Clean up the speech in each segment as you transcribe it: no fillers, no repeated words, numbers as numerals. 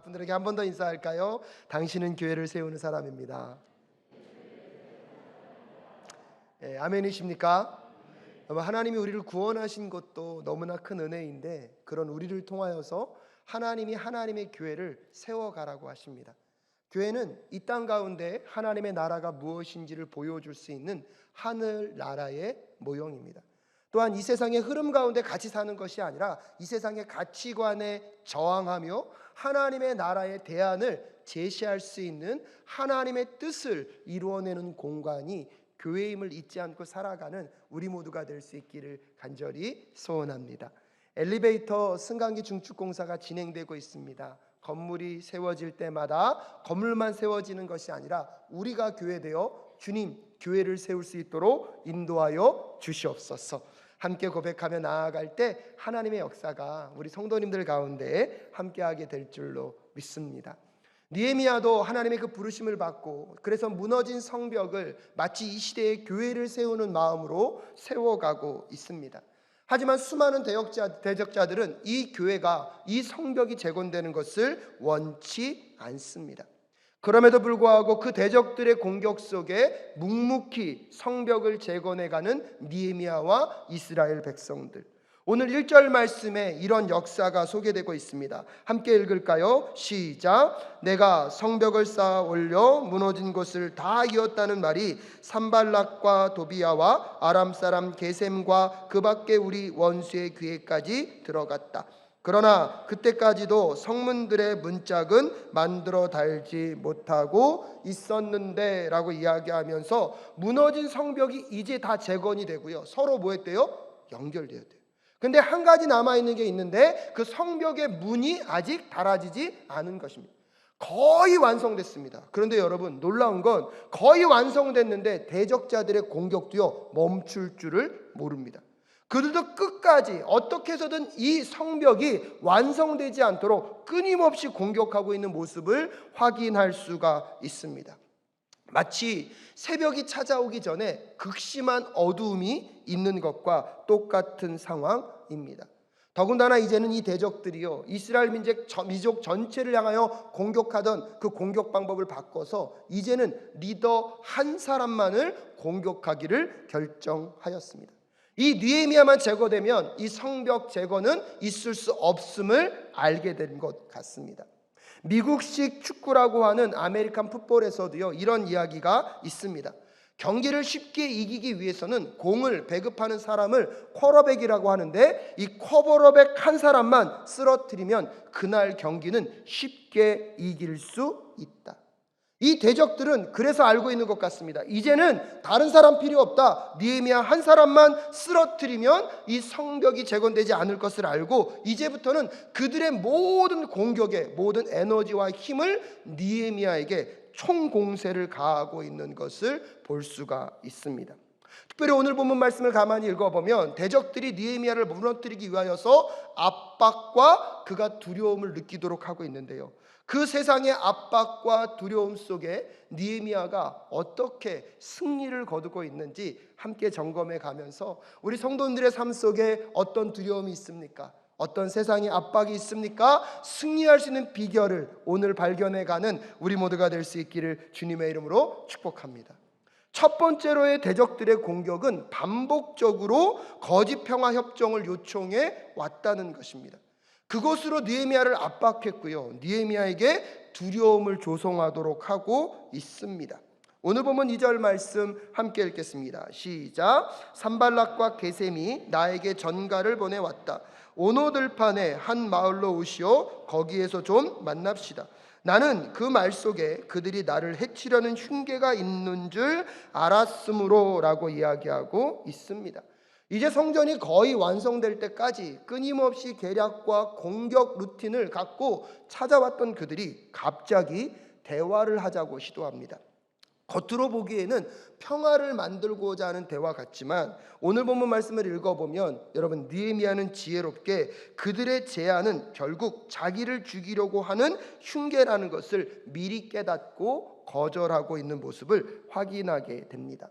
분들에게 한 번 더 인사할까요? 당신은 교회를 세우는 사람입니다. 아멘이십니까? 하나님이 우리를 구원하신 것도 너무나 큰 은혜인데, 그런 우리를 통하여서 하나님이 하나님의 교회를 세워가라고 하십니다. 교회는 이 땅 가운데 하나님의 나라가 무엇인지를 보여줄 수 있는 하늘나라의 모형입니다. 또한 이 세상의 흐름 가운데 같이 사는 것이 아니라 이 세상의 가치관에 저항하며 하나님의 나라의 대안을 제시할 수 있는 하나님의 뜻을 이루어내는 공간이 교회임을 잊지 않고 살아가는 우리 모두가 될 수 있기를 간절히 소원합니다. 엘리베이터 승강기 중축 공사가 진행되고 있습니다. 건물이 세워질 때마다 건물만 세워지는 것이 아니라 우리가 교회되어 주님 교회를 세울 수 있도록 인도하여 주시옵소서. 함께 고백하며 나아갈 때 하나님의 역사가 우리 성도님들 가운데 함께하게 될 줄로 믿습니다. 느헤미야도 하나님의 그 부르심을 받고 그래서 무너진 성벽을 마치 이 시대의 교회를 세우는 마음으로 세워가고 있습니다. 하지만 수많은 대적자들은 이 교회가, 이 성벽이 재건되는 것을 원치 않습니다. 그럼에도 불구하고 그 대적들의 공격 속에 묵묵히 성벽을 재건해가는 느헤미야와 이스라엘 백성들, 오늘 1절 말씀에 이런 역사가 소개되고 있습니다. 함께 읽을까요? 시작. 내가 성벽을 쌓아 올려 무너진 곳을 다 이었다는 말이 산발락과 도비야와 아람 사람 게셈과 그 밖에 우리 원수의 귀에까지 들어갔다. 그러나 그때까지도 성문들의 문짝은 만들어 달지 못하고 있었는데 라고 이야기하면서 무너진 성벽이 이제 다 재건이 되고요, 서로 뭐 했대요? 연결되었대요. 근데 한 가지 남아있는 게 있는데 그 성벽의 문이 아직 달아지지 않은 것입니다. 거의 완성됐습니다. 그런데 여러분, 놀라운 건 거의 완성됐는데 대적자들의 공격도요 멈출 줄을 모릅니다. 그들도 끝까지 어떻게 해서든 이 성벽이 완성되지 않도록 끊임없이 공격하고 있는 모습을 확인할 수가 있습니다. 마치 새벽이 찾아오기 전에 극심한 어두움이 있는 것과 똑같은 상황입니다. 더군다나 이제는 이 대적들이요 이스라엘 민족 전체를 향하여 공격하던 그 공격 방법을 바꿔서 이제는 리더 한 사람만을 공격하기를 결정하였습니다. 이 느헤미야만 제거되면 이 성벽 제거는 있을 수 없음을 알게 된 것 같습니다. 미국식 축구라고 하는 아메리칸 풋볼에서도요 이런 이야기가 있습니다. 경기를 쉽게 이기기 위해서는 공을 배급하는 사람을 쿼터백이라고 하는데, 이 쿼터백 한 사람만 쓰러뜨리면 그날 경기는 쉽게 이길 수 있다. 이 대적들은 그래서 알고 있는 것 같습니다. 이제는 다른 사람 필요 없다. 느헤미야 한 사람만 쓰러뜨리면 이 성벽이 재건되지 않을 것을 알고 이제부터는 그들의 모든 공격의 모든 에너지와 힘을 느헤미야에게 총공세를 가하고 있는 것을 볼 수가 있습니다. 특별히 오늘 본문 말씀을 가만히 읽어보면 대적들이 느헤미야를 무너뜨리기 위하여서 압박과 그가 두려움을 느끼도록 하고 있는데요, 그 세상의 압박과 두려움 속에 느헤미야가 어떻게 승리를 거두고 있는지 함께 점검해 가면서 우리 성도님들의 삶 속에 어떤 두려움이 있습니까? 어떤 세상의 압박이 있습니까? 승리할 수 있는 비결을 오늘 발견해가는 우리 모두가 될 수 있기를 주님의 이름으로 축복합니다. 첫 번째로의 대적들의 공격은 반복적으로 거짓 평화 협정을 요청해 왔다는 것입니다. 그것으로 느헤미야를 압박했고요, 느헤미야에게 두려움을 조성하도록 하고 있습니다. 오늘 보면 2절 말씀 함께 읽겠습니다. 시작. 산발락과 게셈이 나에게 전가를 보내왔다. 오노 들판에 한 마을로 오시오. 거기에서 좀 만납시다. 나는 그 말 속에 그들이 나를 해치려는 흉계가 있는 줄 알았으므로 라고 이야기하고 있습니다. 이제 성전이 거의 완성될 때까지 끊임없이 계략과 공격 루틴을 갖고 찾아왔던 그들이 갑자기 대화를 하자고 시도합니다. 겉으로 보기에는 평화를 만들고자 하는 대화 같지만 오늘 본문 말씀을 읽어보면 여러분, 느헤미야는 지혜롭게 그들의 제안은 결국 자기를 죽이려고 하는 흉계라는 것을 미리 깨닫고 거절하고 있는 모습을 확인하게 됩니다.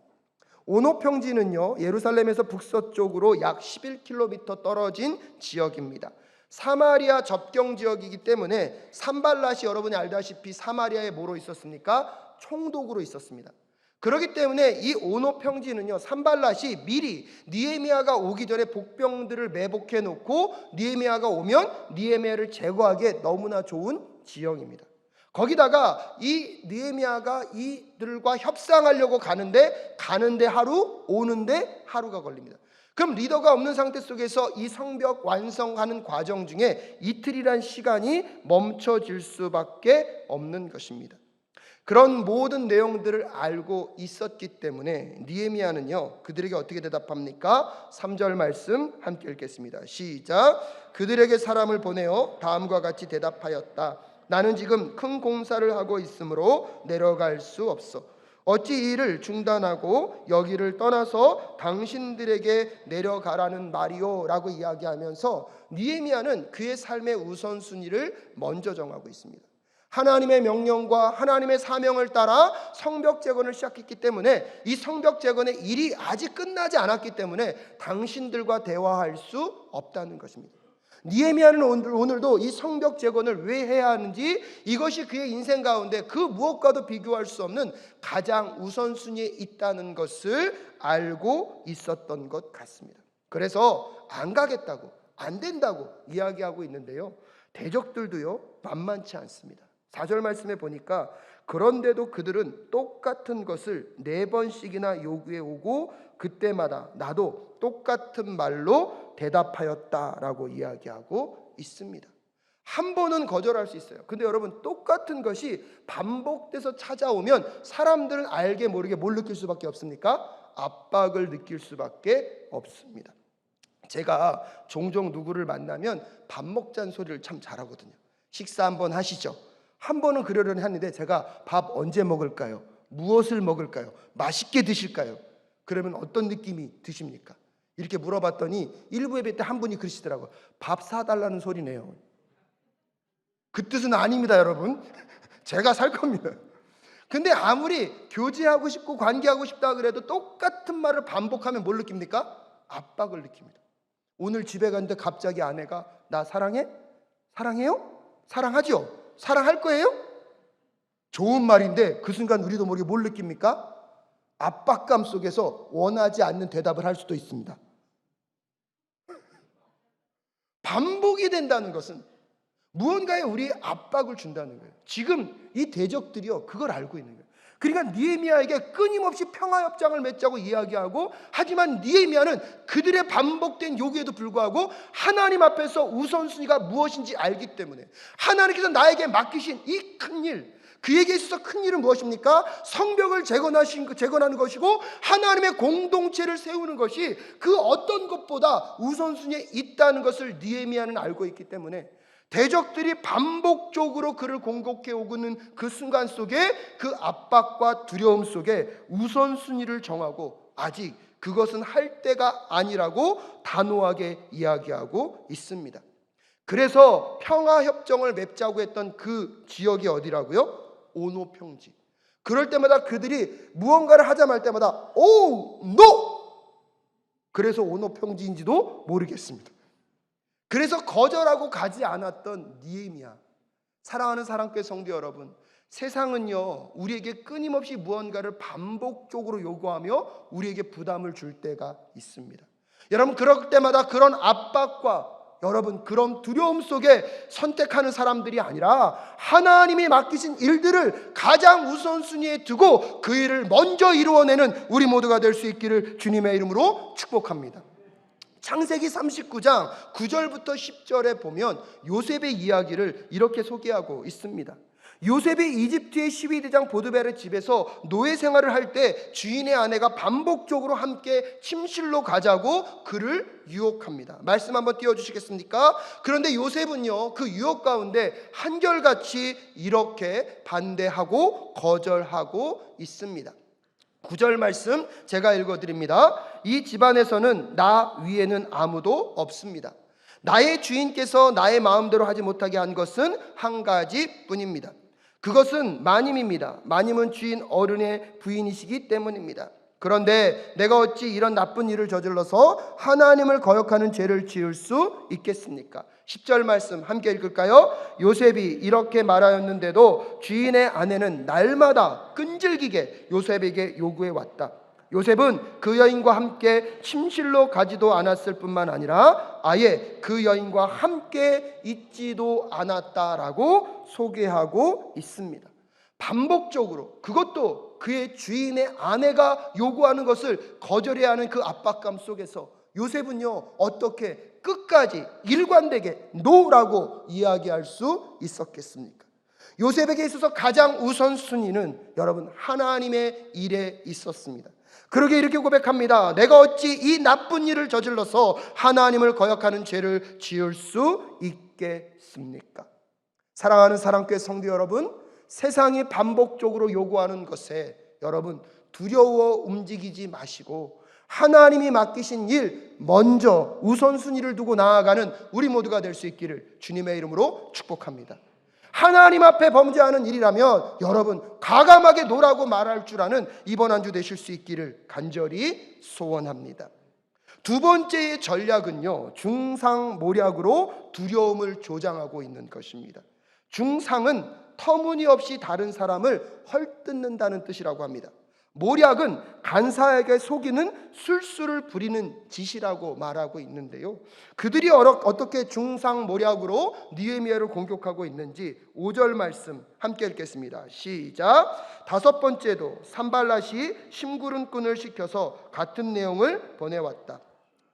오노 평지는요 예루살렘에서 북서쪽으로 약 11km 떨어진 지역입니다. 사마리아 접경 지역이기 때문에 산발랏이 여러분이 알다시피 사마리아에 뭐로 있었습니까? 총독으로 있었습니다. 그렇기 때문에 이 오노 평지는요, 산발랏이 미리 느헤미야가 오기 전에 복병들을 매복해 놓고 느헤미야가 오면 느헤미야를 제거하기에 너무나 좋은 지형입니다. 거기다가 이 느헤미야가 이들과 협상하려고 가는데 하루, 오는데 하루가 걸립니다. 그럼 리더가 없는 상태 속에서 이 성벽 완성하는 과정 중에 이틀이란 시간이 멈춰질 수밖에 없는 것입니다. 그런 모든 내용들을 알고 있었기 때문에 느헤미야는요, 그들에게 어떻게 대답합니까? 3절 말씀 함께 읽겠습니다. 시작. 그들에게 사람을 보내어 다음과 같이 대답하였다. 나는 지금 큰 공사를 하고 있으므로 내려갈 수 없어. 어찌 이 일을 중단하고 여기를 떠나서 당신들에게 내려가라는 말이요? 라고 이야기하면서 느헤미야는 그의 삶의 우선순위를 먼저 정하고 있습니다. 하나님의 명령과 하나님의 사명을 따라 성벽 재건을 시작했기 때문에 이 성벽 재건의 일이 아직 끝나지 않았기 때문에 당신들과 대화할 수 없다는 것입니다. 느헤미야는 오늘도 이 성벽 재건을 왜 해야 하는지, 이것이 그의 인생 가운데 그 무엇과도 비교할 수 없는 가장 우선순위에 있다는 것을 알고 있었던 것 같습니다. 그래서 안 가겠다고, 안 된다고 이야기하고 있는데요, 대적들도요 만만치 않습니다. 4절 말씀에 보니까 그런데도 그들은 똑같은 것을 4번씩이나 요구해 오고 그때마다 나도 똑같은 말로 대답하였다라고 이야기하고 있습니다. 한 번은 거절할 수 있어요. 근데 여러분, 똑같은 것이 반복돼서 찾아오면 사람들은 알게 모르게 뭘 느낄 수밖에 없습니까? 압박을 느낄 수밖에 없습니다. 제가 종종 누구를 만나면 밥 먹자는 소리를 참 잘하거든요. 식사 한번 하시죠. 한 번은 그러려니 하는데 제가 밥 언제 먹을까요? 무엇을 먹을까요? 맛있게 드실까요? 그러면 어떤 느낌이 드십니까? 이렇게 물어봤더니 일부 예배 때 한 분이 그러시더라고요. 밥 사달라는 소리네요. 그 뜻은 아닙니다, 여러분. 제가 살 겁니다. 근데 아무리 교제하고 싶고 관계하고 싶다 그래도 똑같은 말을 반복하면 뭘 느낍니까? 압박을 느낍니다. 오늘 집에 갔는데 갑자기 아내가 나 사랑해? 사랑해요? 사랑하죠? 사랑할 거예요? 좋은 말인데 그 순간 우리도 모르게 뭘 느낍니까? 압박감 속에서 원하지 않는 대답을 할 수도 있습니다. 반복이 된다는 것은 무언가에 우리의 압박을 준다는 거예요. 지금 이 대적들이요, 그걸 알고 있는 거예요. 그러니까 느헤미야에게 끊임없이 평화협정을 맺자고 이야기하고, 하지만 느헤미야는 그들의 반복된 요구에도 불구하고 하나님 앞에서 우선순위가 무엇인지 알기 때문에, 하나님께서 나에게 맡기신 이 큰 일, 그에게 있어서 큰 일은 무엇입니까? 성벽을 재건하는 것이고 하나님의 공동체를 세우는 것이 그 어떤 것보다 우선순위에 있다는 것을 느헤미야는 알고 있기 때문에 대적들이 반복적으로 그를 공격해 오고는 그 순간 속에 그 압박과 두려움 속에 우선순위를 정하고 아직 그것은 할 때가 아니라고 단호하게 이야기하고 있습니다. 그래서 평화협정을 맺자고 했던 그 지역이 어디라고요? 오노 평지. 그럴 때마다 그들이 무언가를 하자 말 때마다 오! 노! 그래서 오노 평지인지도 모르겠습니다. 그래서 거절하고 가지 않았던 느헤미야. 사랑하는 사랑교회 성도 여러분, 세상은요 우리에게 끊임없이 무언가를 반복적으로 요구하며 우리에게 부담을 줄 때가 있습니다. 여러분, 그럴 때마다 그런 압박과 여러분 그런 두려움 속에 선택하는 사람들이 아니라 하나님이 맡기신 일들을 가장 우선순위에 두고 그 일을 먼저 이루어내는 우리 모두가 될 수 있기를 주님의 이름으로 축복합니다. 창세기 39장 9절부터 10절에 보면 요셉의 이야기를 이렇게 소개하고 있습니다. 요셉이 이집트의 12대장 보드벨의 집에서 노예 생활을 할 때 주인의 아내가 반복적으로 함께 침실로 가자고 그를 유혹합니다. 말씀 한번 띄워주시겠습니까? 그런데 요셉은요 그 유혹 가운데 한결같이 이렇게 반대하고 거절하고 있습니다. 9절 말씀 제가 읽어드립니다. 이 집안에서는 나 위에는 아무도 없습니다. 나의 주인께서 나의 마음대로 하지 못하게 한 것은 한 가지 뿐입니다. 그것은 마님입니다. 마님은 주인 어른의 부인이시기 때문입니다. 그런데 내가 어찌 이런 나쁜 일을 저질러서 하나님을 거역하는 죄를 지을 수 있겠습니까? 10절 말씀 함께 읽을까요? 요셉이 이렇게 말하였는데도 주인의 아내는 날마다 끈질기게 요셉에게 요구해 왔다. 요셉은 그 여인과 함께 침실로 가지도 않았을 뿐만 아니라 아예 그 여인과 함께 있지도 않았다라고 소개하고 있습니다. 반복적으로, 그것도 그의 주인의 아내가 요구하는 것을 거절해야 하는 그 압박감 속에서 요셉은요, 어떻게 끝까지 일관되게 노라고 이야기할 수 있었겠습니까? 요셉에게 있어서 가장 우선순위는 여러분 하나님의 일에 있었습니다. 그러게 이렇게 고백합니다. 내가 어찌 이 나쁜 일을 저질러서 하나님을 거역하는 죄를 지을 수 있겠습니까? 사랑하는 사랑교회 성도 여러분, 세상이 반복적으로 요구하는 것에 여러분 두려워 움직이지 마시고 하나님이 맡기신 일 먼저 우선순위를 두고 나아가는 우리 모두가 될 수 있기를 주님의 이름으로 축복합니다. 하나님 앞에 범죄하는 일이라면 여러분 과감하게 노라고 말할 줄 아는 이번 한 주 되실 수 있기를 간절히 소원합니다. 두 번째의 전략은요, 중상모략으로 두려움을 조장하고 있는 것입니다. 중상은 터무니없이 다른 사람을 헐뜯는다는 뜻이라고 합니다. 모략은 간사에게 속이는 술수를 부리는 짓이라고 말하고 있는데요, 그들이 어떻게 중상모략으로 느헤미야를 공격하고 있는지 5절 말씀 함께 읽겠습니다. 시작. 다섯 번째도 산발랏이 심부름꾼을 시켜서 같은 내용을 보내왔다.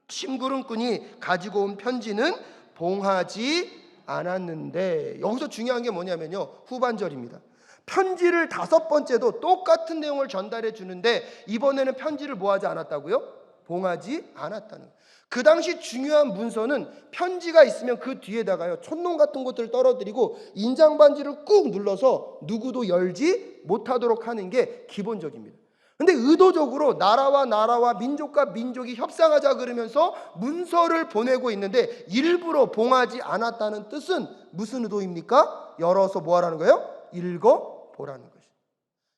심부름꾼이 가지고 온 편지는 봉하지 않았는데, 여기서 중요한 게 뭐냐면요, 후반절입니다. 편지를 다섯 번째도 똑같은 내용을 전달해 주는데 이번에는 편지를 뭐하지 않았다고요? 봉하지 않았다는 거예요. 그 당시 중요한 문서는 편지가 있으면 그 뒤에다가요, 촛농 같은 것들을 떨어뜨리고 인장반지를 꾹 눌러서 누구도 열지 못하도록 하는 게 기본적입니다. 근데 의도적으로 나라와 민족과 민족이 협상하자 그러면서 문서를 보내고 있는데 일부러 봉하지 않았다는 뜻은 무슨 의도입니까? 열어서 뭐 하라는 거예요? 읽어보라는 것이죠.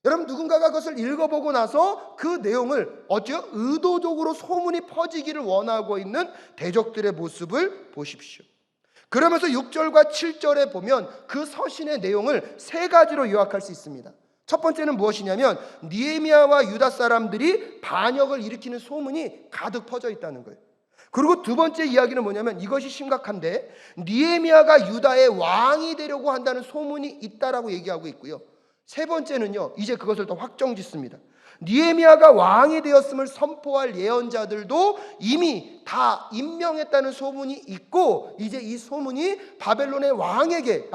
여러분, 누군가가 그것을 읽어보고 나서 그 내용을 어째요? 의도적으로 소문이 퍼지기를 원하고 있는 대적들의 모습을 보십시오. 그러면서 6절과 7절에 보면 그 서신의 내용을 세 가지로 요약할 수 있습니다. 첫 번째는 무엇이냐면 느헤미야와 유다 사람들이 반역을 일으키는 소문이 가득 퍼져 있다는 거예요. 그리고 두 번째 이야기는 뭐냐면 이것이 심각한데 느헤미야가 유다의 왕이 되려고 한다는 소문이 있다라고 얘기하고 있고요. 세 번째는요, 이제 그것을 더 확정짓습니다. 느헤미야가 왕이 되었음을 선포할 예언자들도 이미 다 임명했다는 소문이 있고 이제 이 소문이 바벨론의 왕에게,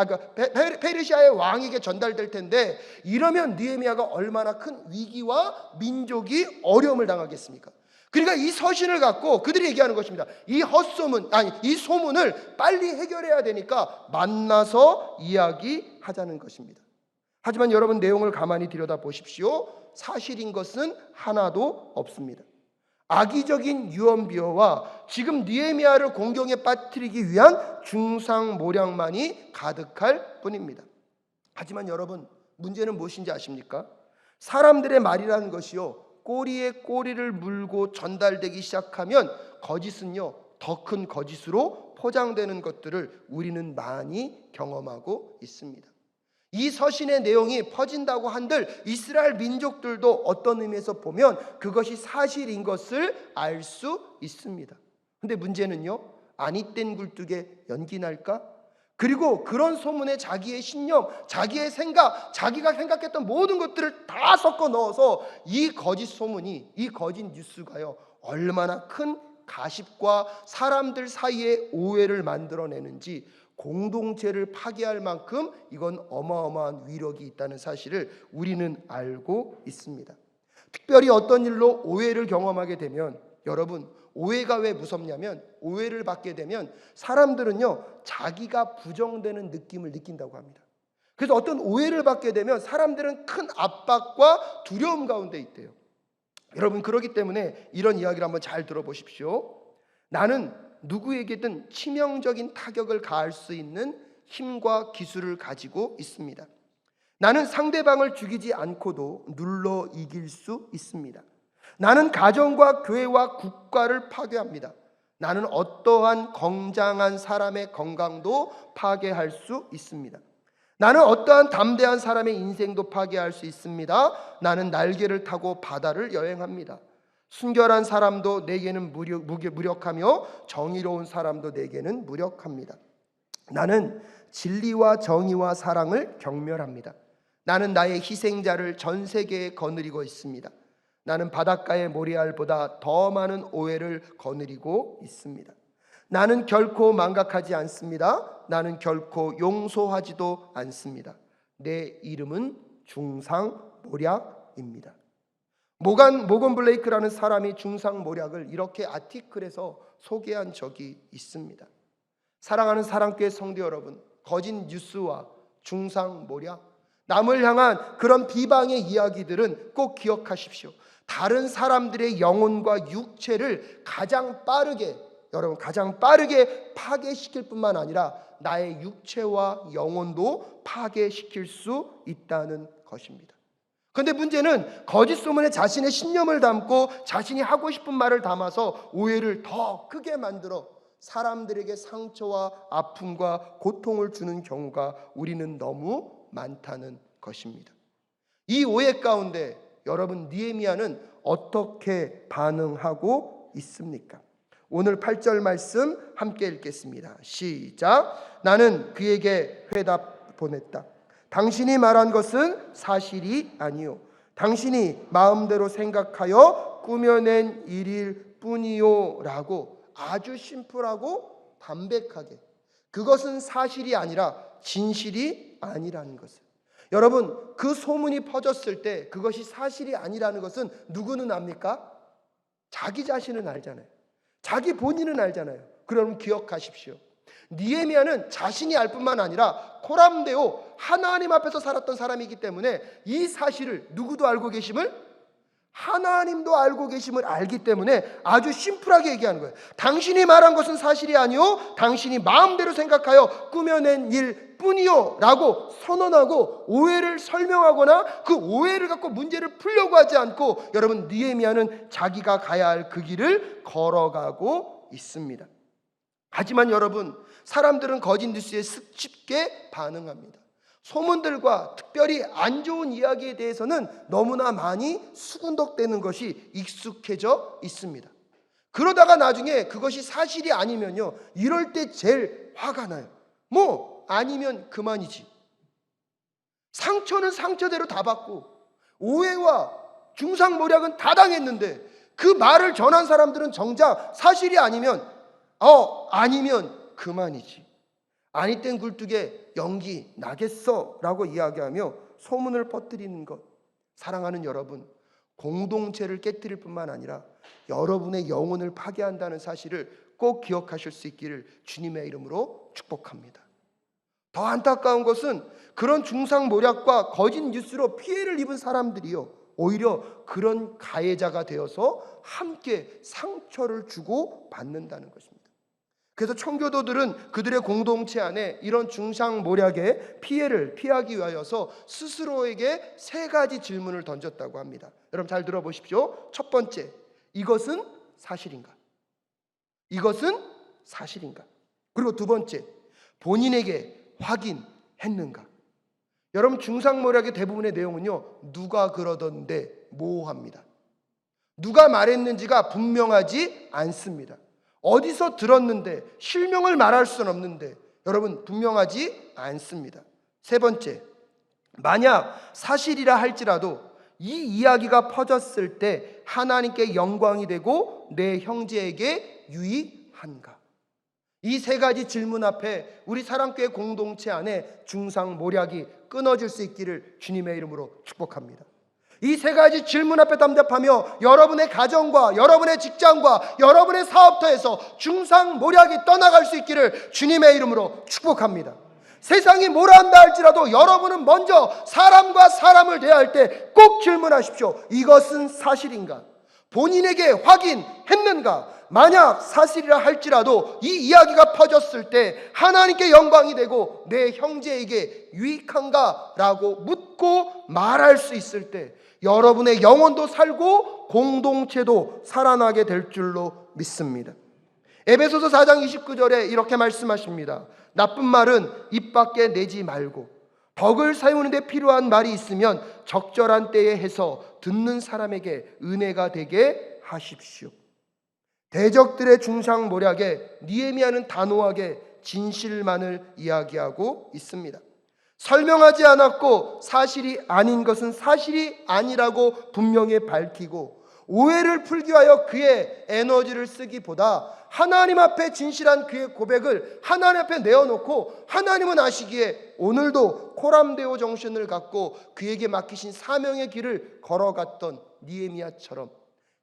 페르시아의 왕에게 전달될 텐데 이러면 느헤미야가 얼마나 큰 위기와 민족이 어려움을 당하겠습니까? 그러니까 이 서신을 갖고 그들이 얘기하는 것입니다. 이 소문을 빨리 해결해야 되니까 만나서 이야기하자는 것입니다. 하지만 여러분, 내용을 가만히 들여다 보십시오. 사실인 것은 하나도 없습니다. 악의적인 유언비어와 지금 느헤미야를 공경에 빠뜨리기 위한 중상모략만이 가득할 뿐입니다. 하지만 여러분, 문제는 무엇인지 아십니까? 사람들의 말이라는 것이요, 꼬리에 꼬리를 물고 전달되기 시작하면 거짓은요, 더 큰 거짓으로 포장되는 것들을 우리는 많이 경험하고 있습니다. 이 서신의 내용이 퍼진다고 한들 이스라엘 민족들도 어떤 의미에서 보면 그것이 사실인 것을 알 수 있습니다. 근데 문제는요, 아니땐 굴뚝에 연기 날까? 그리고 그런 소문에 자기의 신념, 자기의 생각, 자기가 생각했던 모든 것들을 다 섞어 넣어서 이 거짓 소문이, 이 거짓 뉴스가요, 얼마나 큰 가십과 사람들 사이에 오해를 만들어내는지, 공동체를 파괴할 만큼 이건 어마어마한 위력이 있다는 사실을 우리는 알고 있습니다. 특별히 어떤 일로 오해를 경험하게 되면, 여러분, 오해가 왜 무섭냐면 오해를 받게 되면 사람들은요, 자기가 부정되는 느낌을 느낀다고 합니다. 그래서 어떤 오해를 받게 되면 사람들은 큰 압박과 두려움 가운데 있대요. 여러분, 그렇기 때문에 이런 이야기를 한번 잘 들어보십시오. 나는 누구에게든 치명적인 타격을 가할 수 있는 힘과 기술을 가지고 있습니다. 나는 상대방을 죽이지 않고도 눌러 이길 수 있습니다. 나는 가정과 교회와 국가를 파괴합니다. 나는 어떠한 건장한 사람의 건강도 파괴할 수 있습니다. 나는 어떠한 담대한 사람의 인생도 파괴할 수 있습니다. 나는 날개를 타고 바다를 여행합니다. 순결한 사람도 내게는 무력하며 정의로운 사람도 내게는 무력합니다. 나는 진리와 정의와 사랑을 경멸합니다. 나는 나의 희생자를 전 세계에 거느리고 있습니다. 나는 바닷가의 모래알보다 더 많은 오해를 거느리고 있습니다. 나는 결코 망각하지 않습니다. 나는 결코 용서하지도 않습니다. 내 이름은 중상모략입니다. 모건 블레이크라는 사람이 중상모략을 이렇게 아티클에서 소개한 적이 있습니다. 사랑하는 사랑교회 성도 여러분, 거짓 뉴스와 중상모략, 남을 향한 그런 비방의 이야기들은 꼭 기억하십시오. 다른 사람들의 영혼과 육체를 가장 빠르게 파괴시킬 뿐만 아니라 나의 육체와 영혼도 파괴시킬 수 있다는 것입니다. 그런데 문제는 거짓 소문에 자신의 신념을 담고 자신이 하고 싶은 말을 담아서 오해를 더 크게 만들어 사람들에게 상처와 아픔과 고통을 주는 경우가 우리는 너무 많다는 것입니다. 이 오해 가운데 여러분, 느헤미야는 어떻게 반응하고 있습니까? 오늘 8절 말씀 함께 읽겠습니다. 시작. 나는 그에게 회답 보냈다. 당신이 말한 것은 사실이 아니요, 당신이 마음대로 생각하여 꾸며낸 일일 뿐이요 라고 아주 심플하고 담백하게, 그것은 사실이 아니라 진실이 아니라는 것을. 여러분, 그 소문이 퍼졌을 때 그것이 사실이 아니라는 것은 누구는 압니까? 자기 자신은 알잖아요. 자기 본인은 알잖아요. 그럼 기억하십시오. 느헤미야는 자신이 알 뿐만 아니라 코람데오 하나님 앞에서 살았던 사람이기 때문에 이 사실을 누구도 알고 계심을, 하나님도 알고 계심을 알기 때문에 아주 심플하게 얘기하는 거예요. 당신이 말한 것은 사실이 아니요, 당신이 마음대로 생각하여 꾸며낸 일 뿐이요 라고 선언하고 오해를 설명하거나 그 오해를 갖고 문제를 풀려고 하지 않고, 여러분, 느헤미야는 자기가 가야 할 그 길을 걸어가고 있습니다. 하지만 여러분, 사람들은 거짓 뉴스에 쉽게 반응합니다. 소문들과 특별히 안 좋은 이야기에 대해서는 너무나 많이 수군덕대는 것이 익숙해져 있습니다. 그러다가 나중에 그것이 사실이 아니면요, 이럴 때 제일 화가 나요. 아니면 그만이지. 상처는 상처대로 다 받고 오해와 중상모략은 다 당했는데 그 말을 전한 사람들은 정작 사실이 아니면 그만이지. 아니 땐 굴뚝에 연기 나겠어 라고 이야기하며 소문을 퍼뜨리는 것. 사랑하는 여러분, 공동체를 깨뜨릴 뿐만 아니라 여러분의 영혼을 파괴한다는 사실을 꼭 기억하실 수 있기를 주님의 이름으로 축복합니다. 더 안타까운 것은 그런 중상모략과 거짓 뉴스로 피해를 입은 사람들이요, 오히려 그런 가해자가 되어서 함께 상처를 주고 받는다는 것입니다. 그래서 청교도들은 그들의 공동체 안에 이런 중상모략의 피해를 피하기 위하여서 스스로에게 3가지 질문을 던졌다고 합니다. 여러분 잘 들어보십시오. 첫 번째, 이것은 사실인가? 이것은 사실인가? 그리고 두 번째, 본인에게 확인했는가? 여러분, 중상모략의 대부분의 내용은요, 누가 그러던데 모호합니다. 누가 말했는지가 분명하지 않습니다. 어디서 들었는데 실명을 말할 수는 없는데 여러분, 분명하지 않습니다. 세 번째, 만약 사실이라 할지라도 이 이야기가 퍼졌을 때 하나님께 영광이 되고 내 형제에게 유익한가? 이 3가지 질문 앞에 우리 사랑교회 공동체 안에 중상모략이 끊어질 수 있기를 주님의 이름으로 축복합니다. 이 3가지 질문 앞에 답답하며 여러분의 가정과 여러분의 직장과 여러분의 사업터에서 중상모략이 떠나갈 수 있기를 주님의 이름으로 축복합니다. 세상이 뭐라 한다 할지라도 여러분은 먼저 사람과 사람을 대할 때 꼭 질문하십시오. 이것은 사실인가? 본인에게 확인했는가? 만약 사실이라 할지라도 이 이야기가 퍼졌을 때 하나님께 영광이 되고 내 형제에게 유익한가? 라고 묻고 말할 수 있을 때 여러분의 영혼도 살고 공동체도 살아나게 될 줄로 믿습니다. 에베소서 4장 29절에 이렇게 말씀하십니다. 나쁜 말은 입 밖에 내지 말고 덕을 세우는 데 필요한 말이 있으면 적절한 때에 해서 듣는 사람에게 은혜가 되게 하십시오. 대적들의 중상모략에 느헤미야는 단호하게 진실만을 이야기하고 있습니다. 설명하지 않았고 사실이 아닌 것은 사실이 아니라고 분명히 밝히고 오해를 풀기 위하여 그의 에너지를 쓰기보다 하나님 앞에 진실한 그의 고백을 하나님 앞에 내어놓고 하나님은 아시기에 오늘도 코람데오 정신을 갖고 그에게 맡기신 사명의 길을 걸어갔던 느헤미야처럼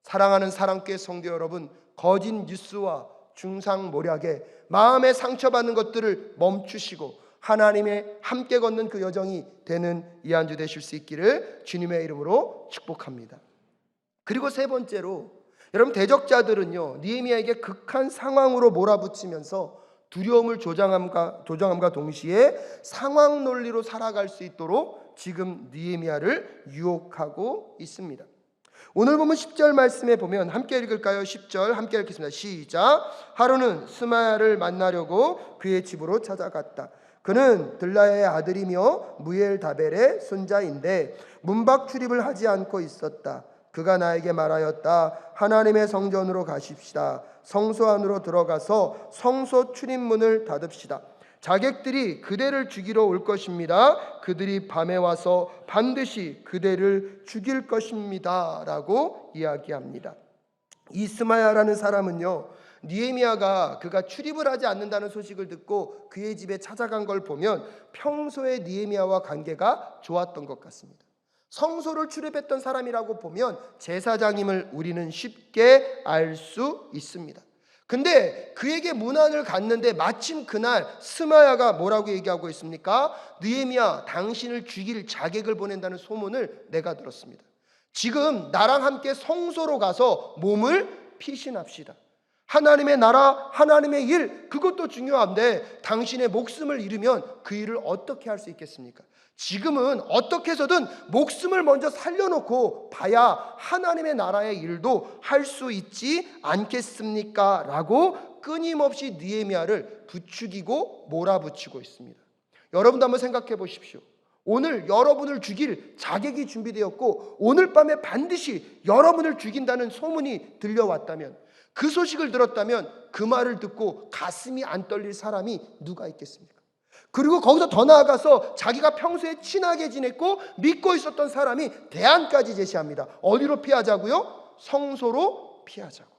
사랑하는 사랑교회 성도 여러분, 거짓 뉴스와 중상모략에 마음에 상처받는 것들을 멈추시고 하나님의 함께 걷는 그 여정이 되는 이 한 주 되실 수 있기를 주님의 이름으로 축복합니다. 그리고 세 번째로 여러분, 대적자들은요 느헤미야에게 극한 상황으로 몰아붙이면서 두려움을 조장함과 동시에 상황 논리로 살아갈 수 있도록 지금 느헤미야를 유혹하고 있습니다. 오늘 보면 10절 말씀에 보면 함께 읽을까요? 10절 함께 읽겠습니다. 시작. 하루는 스마야를 만나려고 그의 집으로 찾아갔다. 그는 들라야의 아들이며 무엘다벨의 손자인데 문밖 출입을 하지 않고 있었다. 그가 나에게 말하였다. 하나님의 성전으로 가십시다. 성소 안으로 들어가서 성소 출입문을 닫읍시다. 자객들이 그대를 죽이러 올 것입니다. 그들이 밤에 와서 반드시 그대를 죽일 것입니다. 라고 이야기합니다. 이 스마야라는 사람은요 느헤미야가 그가 출입을 하지 않는다는 소식을 듣고 그의 집에 찾아간 걸 보면 평소에 느헤미야와 관계가 좋았던 것 같습니다. 성소를 출입했던 사람이라고 보면 제사장임을 우리는 쉽게 알 수 있습니다. 근데 그에게 문안을 갔는데 마침 그날 스마야가 뭐라고 얘기하고 있습니까? 느헤미야, 당신을 죽일 자객을 보낸다는 소문을 내가 들었습니다. 지금 나랑 함께 성소로 가서 몸을 피신합시다. 하나님의 나라, 하나님의 일, 그것도 중요한데 당신의 목숨을 잃으면 그 일을 어떻게 할 수 있겠습니까? 지금은 어떻게 해서든 목숨을 먼저 살려놓고 봐야 하나님의 나라의 일도 할 수 있지 않겠습니까? 라고 끊임없이 느헤미야를 부추기고 몰아붙이고 있습니다. 여러분도 한번 생각해 보십시오. 오늘 여러분을 죽일 자객이 준비되었고 오늘 밤에 반드시 여러분을 죽인다는 소문이 들려왔다면, 그 소식을 들었다면 그 말을 듣고 가슴이 안 떨릴 사람이 누가 있겠습니까? 그리고 거기서 더 나아가서 자기가 평소에 친하게 지냈고 믿고 있었던 사람이 대안까지 제시합니다. 어디로 피하자고요? 성소로 피하자고.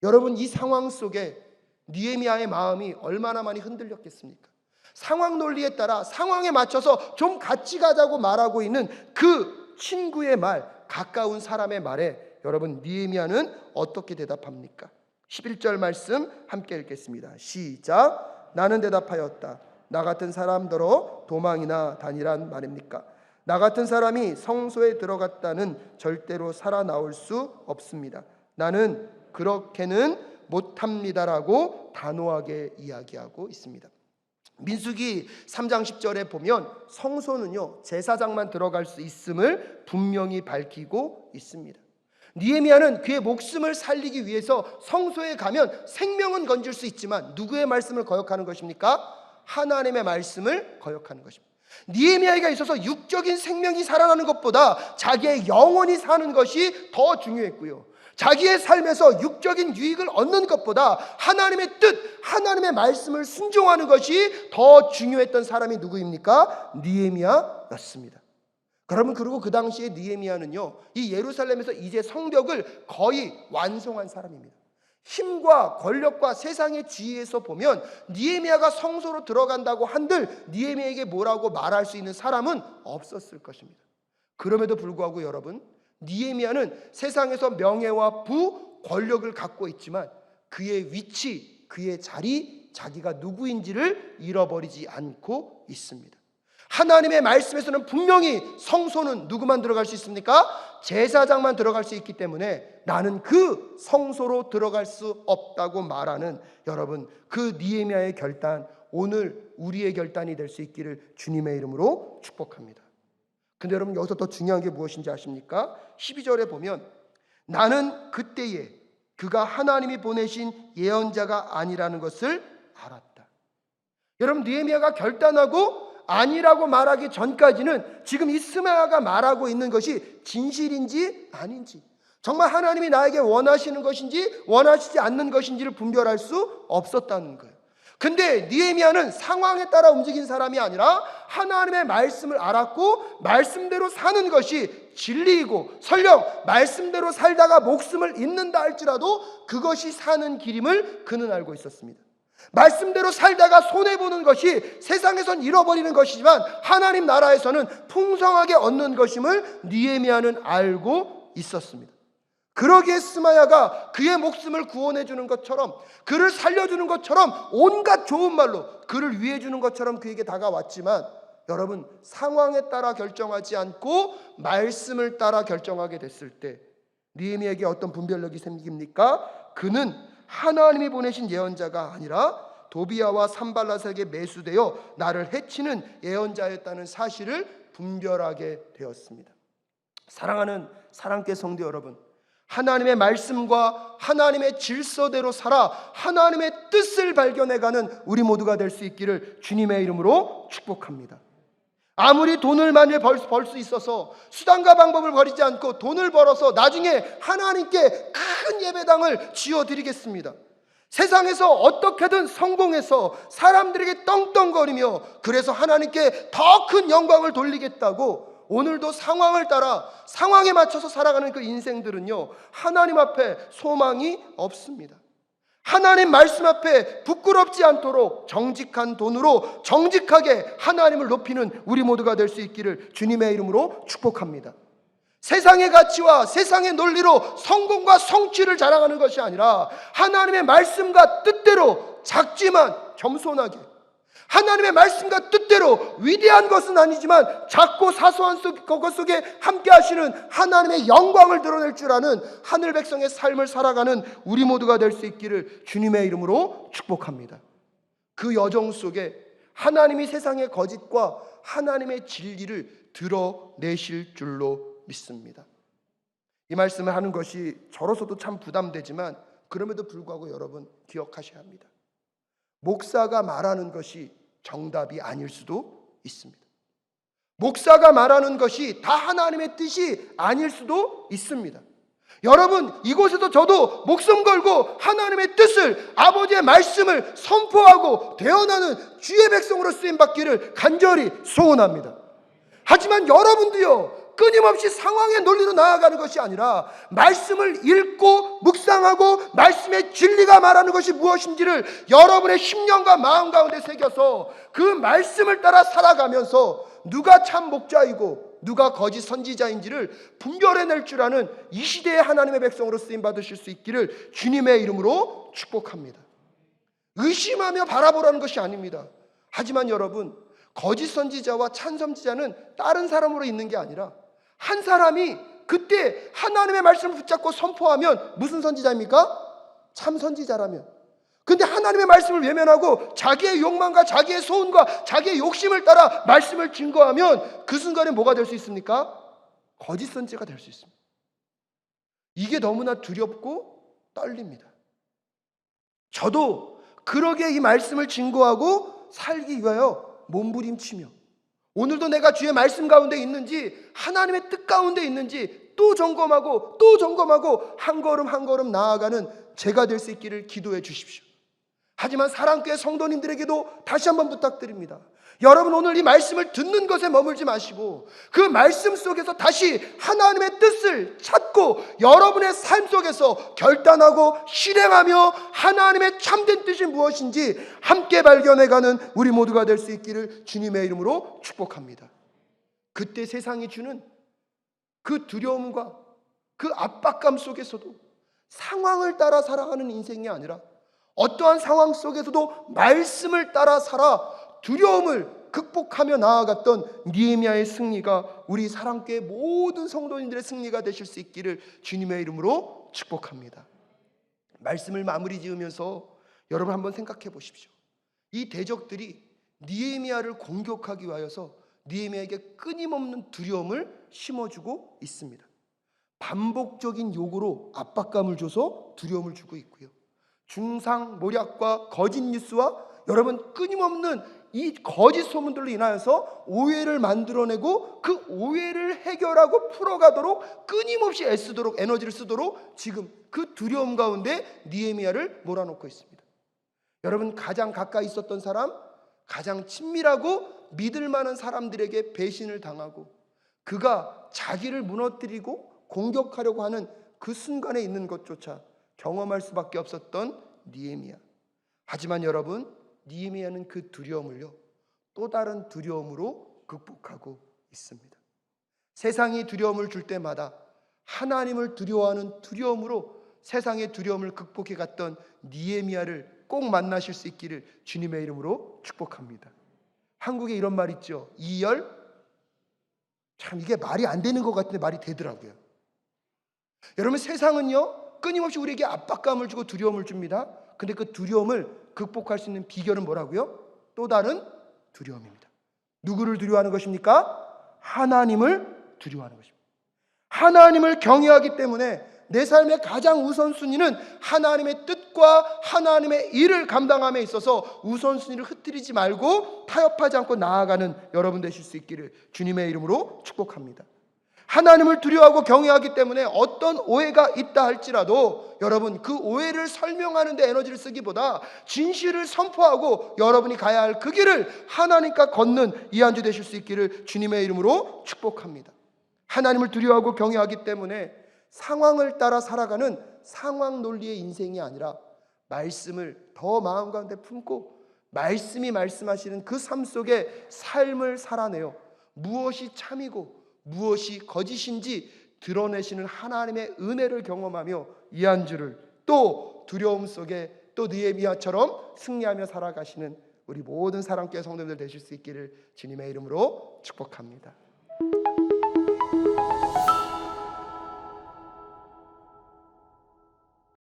여러분, 이 상황 속에 느헤미야의 마음이 얼마나 많이 흔들렸겠습니까? 상황 논리에 따라 상황에 맞춰서 좀 같이 가자고 말하고 있는 그 친구의 말, 가까운 사람의 말에 여러분 느헤미야는 어떻게 대답합니까? 11절 말씀 함께 읽겠습니다. 시작. 나는 대답하였다. 나 같은 사람더러 도망이나 다니란 말입니까? 나 같은 사람이 성소에 들어갔다는 절대로 살아나올 수 없습니다. 나는 그렇게는 못합니다라고 단호하게 이야기하고 있습니다. 민수기 3장 10절에 보면 성소는요 제사장만 들어갈 수 있음을 분명히 밝히고 있습니다. 느헤미야는 그의 목숨을 살리기 위해서 성소에 가면 생명은 건질 수 있지만 누구의 말씀을 거역하는 것입니까? 하나님의 말씀을 거역하는 것입니다. 느헤미야에게 있어서 육적인 생명이 살아나는 것보다 자기의 영혼이 사는 것이 더 중요했고요, 자기의 삶에서 육적인 유익을 얻는 것보다 하나님의 뜻, 하나님의 말씀을 순종하는 것이 더 중요했던 사람이 누구입니까? 느헤미야였습니다. 여러분, 그리고 그 당시에 느헤미야는요 이 예루살렘에서 이제 성벽을 거의 완성한 사람입니다. 힘과 권력과 세상의 지위에서 보면 느헤미야가 성소로 들어간다고 한들 느헤미야에게 뭐라고 말할 수 있는 사람은 없었을 것입니다. 그럼에도 불구하고 여러분, 느헤미야는 세상에서 명예와 부, 권력을 갖고 있지만 그의 위치, 그의 자리, 자기가 누구인지를 잃어버리지 않고 있습니다. 하나님의 말씀에서는 분명히 성소는 누구만 들어갈 수 있습니까? 제사장만 들어갈 수 있기 때문에 나는 그 성소로 들어갈 수 없다고 말하는, 여러분, 그 느헤미야의 결단, 오늘 우리의 결단이 될 수 있기를 주님의 이름으로 축복합니다. 근데 여러분, 여기서 더 중요한 게 무엇인지 아십니까? 12절에 보면 나는 그때에 그가 하나님이 보내신 예언자가 아니라는 것을 알았다. 여러분, 느헤미야가 결단하고 아니라고 말하기 전까지는 지금 이 스마야가 말하고 있는 것이 진실인지 아닌지, 정말 하나님이 나에게 원하시는 것인지 원하시지 않는 것인지를 분별할 수 없었다는 거예요. 근데 느헤미야는 상황에 따라 움직인 사람이 아니라 하나님의 말씀을 알았고 말씀대로 사는 것이 진리이고, 설령 말씀대로 살다가 목숨을 잃는다 할지라도 그것이 사는 길임을 그는 알고 있었습니다. 말씀대로 살다가 손해보는 것이 세상에선 잃어버리는 것이지만 하나님 나라에서는 풍성하게 얻는 것임을 느헤미야는 알고 있었습니다. 그러기에 스마야가 그의 목숨을 구원해 주는 것처럼, 그를 살려주는 것처럼, 온갖 좋은 말로 그를 위해 주는 것처럼 그에게 다가왔지만, 여러분, 상황에 따라 결정하지 않고 말씀을 따라 결정하게 됐을 때 느헤미야에게 어떤 분별력이 생깁니까? 그는 하나님이 보내신 예언자가 아니라 도비야와 산발랏에게 매수되어 나를 해치는 예언자였다는 사실을 분별하게 되었습니다. 사랑하는 사랑께 성도 여러분, 하나님의 말씀과 하나님의 질서대로 살아 하나님의 뜻을 발견해가는 우리 모두가 될 수 있기를 주님의 이름으로 축복합니다. 아무리 돈을 많이 벌 수 있어서 수단과 방법을 버리지 않고 돈을 벌어서 나중에 하나님께 큰 예배당을 지어드리겠습니다, 세상에서 어떻게든 성공해서 사람들에게 떵떵거리며 그래서 하나님께 더 큰 영광을 돌리겠다고 오늘도 상황을 따라 상황에 맞춰서 살아가는 그 인생들은요, 하나님 앞에 소망이 없습니다. 하나님 말씀 앞에 부끄럽지 않도록 정직한 돈으로 정직하게 하나님을 높이는 우리 모두가 될 수 있기를 주님의 이름으로 축복합니다. 세상의 가치와 세상의 논리로 성공과 성취를 자랑하는 것이 아니라 하나님의 말씀과 뜻대로 작지만 겸손하게, 하나님의 말씀과 뜻대로 위대한 것은 아니지만 작고 사소한 것 속에 함께 하시는 하나님의 영광을 드러낼 줄 아는 하늘 백성의 삶을 살아가는 우리 모두가 될 수 있기를 주님의 이름으로 축복합니다. 그 여정 속에 하나님이 세상의 거짓과 하나님의 진리를 드러내실 줄로 믿습니다. 이 말씀을 하는 것이 저로서도 참 부담되지만 그럼에도 불구하고 여러분 기억하셔야 합니다. 목사가 말하는 것이 정답이 아닐 수도 있습니다. 목사가 말하는 것이 다 하나님의 뜻이 아닐 수도 있습니다. 여러분, 이곳에서 저도 목숨 걸고 하나님의 뜻을, 아버지의 말씀을 선포하고 대언하는 주의 백성으로 쓰임받기를 간절히 소원합니다. 하지만 여러분도요, 끊임없이 상황의 논리로 나아가는 것이 아니라 말씀을 읽고 묵상하고 말씀의 진리가 말하는 것이 무엇인지를 여러분의 심령과 마음 가운데 새겨서 그 말씀을 따라 살아가면서 누가 참 목자이고 누가 거짓 선지자인지를 분별해낼 줄 아는 이 시대의 하나님의 백성으로 쓰임받으실 수 있기를 주님의 이름으로 축복합니다. 의심하며 바라보라는 것이 아닙니다. 하지만 여러분, 거짓 선지자와 참 선지자는 다른 사람으로 있는 게 아니라 한 사람이 그때 하나님의 말씀을 붙잡고 선포하면 무슨 선지자입니까? 참 선지자라면. 근데 하나님의 말씀을 외면하고 자기의 욕망과 자기의 소원과 자기의 욕심을 따라 말씀을 증거하면 그 순간에 뭐가 될 수 있습니까? 거짓 선지자가 될 수 있습니다. 이게 너무나 두렵고 떨립니다. 저도 그러게 이 말씀을 증거하고 살기 위하여 몸부림치며 오늘도 내가 주의 말씀 가운데 있는지 하나님의 뜻 가운데 있는지 또 점검하고 또 점검하고 한 걸음 한 걸음 나아가는 제가 될 수 있기를 기도해 주십시오. 하지만 사랑교회 성도님들에게도 다시 한번 부탁드립니다. 여러분, 오늘 이 말씀을 듣는 것에 머물지 마시고 그 말씀 속에서 다시 하나님의 뜻을 찾고 여러분의 삶 속에서 결단하고 실행하며 하나님의 참된 뜻이 무엇인지 함께 발견해가는 우리 모두가 될 수 있기를 주님의 이름으로 축복합니다. 그때 세상이 주는 그 두려움과 그 압박감 속에서도 상황을 따라 살아가는 인생이 아니라 어떠한 상황 속에서도 말씀을 따라 살아 두려움을 극복하며 나아갔던 느헤미야의 승리가 우리 사랑교회 모든 성도님들의 승리가 되실 수 있기를 주님의 이름으로 축복합니다. 말씀을 마무리 지으면서 여러분 한번 생각해 보십시오. 이 대적들이 느헤미야를 공격하기 위하여서 느헤미야에게 끊임없는 두려움을 심어주고 있습니다. 반복적인 요구로 압박감을 줘서 두려움을 주고 있고요. 중상모략과 거짓 뉴스와 여러분 끊임없는 이 거짓 소문들로 인하여서 오해를 만들어내고 그 오해를 해결하고 풀어가도록 끊임없이 애쓰도록 에너지를 쓰도록 지금 그 두려움 가운데 느헤미야를 몰아넣고 있습니다. 여러분 가장 가까이 있었던 사람, 가장 친밀하고 믿을 만한 사람들에게 배신을 당하고 그가 자기를 무너뜨리고 공격하려고 하는 그 순간에 있는 것조차 경험할 수밖에 없었던 느헤미야. 하지만 여러분 느헤미야는 그 두려움을요 또 다른 두려움으로 극복하고 있습니다. 세상이 두려움을 줄 때마다 하나님을 두려워하는 두려움으로 세상의 두려움을 극복해 갔던 느헤미야를 꼭 만나실 수 있기를 주님의 이름으로 축복합니다. 한국에 이런 말 있죠. 이열. 참 이게 말이 안 되는 것 같은데 말이 되더라고요. 여러분 세상은요 끊임없이 우리에게 압박감을 주고 두려움을 줍니다. 근데 그 두려움을 극복할 수 있는 비결은 뭐라고요? 또 다른 두려움입니다. 누구를 두려워하는 것입니까? 하나님을 두려워하는 것입니다. 하나님을 경외하기 때문에 내 삶의 가장 우선순위는 하나님의 뜻과 하나님의 일을 감당함에 있어서 우선순위를 흐트리지 말고 타협하지 않고 나아가는 여러분 되실 수 있기를 주님의 이름으로 축복합니다. 하나님을 두려워하고 경외하기 때문에 어떤 오해가 있다 할지라도 여러분 그 오해를 설명하는 데 에너지를 쓰기보다 진실을 선포하고 여러분이 가야 할 그 길을 하나님과 걷는 이 한 주 되실 수 있기를 주님의 이름으로 축복합니다. 하나님을 두려워하고 경외하기 때문에 상황을 따라 살아가는 상황 논리의 인생이 아니라 말씀을 더 마음 가운데 품고 말씀이 말씀하시는 그 삶 속에 삶을 살아내요. 무엇이 참이고 무엇이 거짓인지 드러내시는 하나님의 은혜를 경험하며 이 한 주를 또 두려움 속에 또 느헤미야처럼 승리하며 살아가시는 우리 모든 사랑교회 성도들 되실 수 있기를 주님의 이름으로 축복합니다.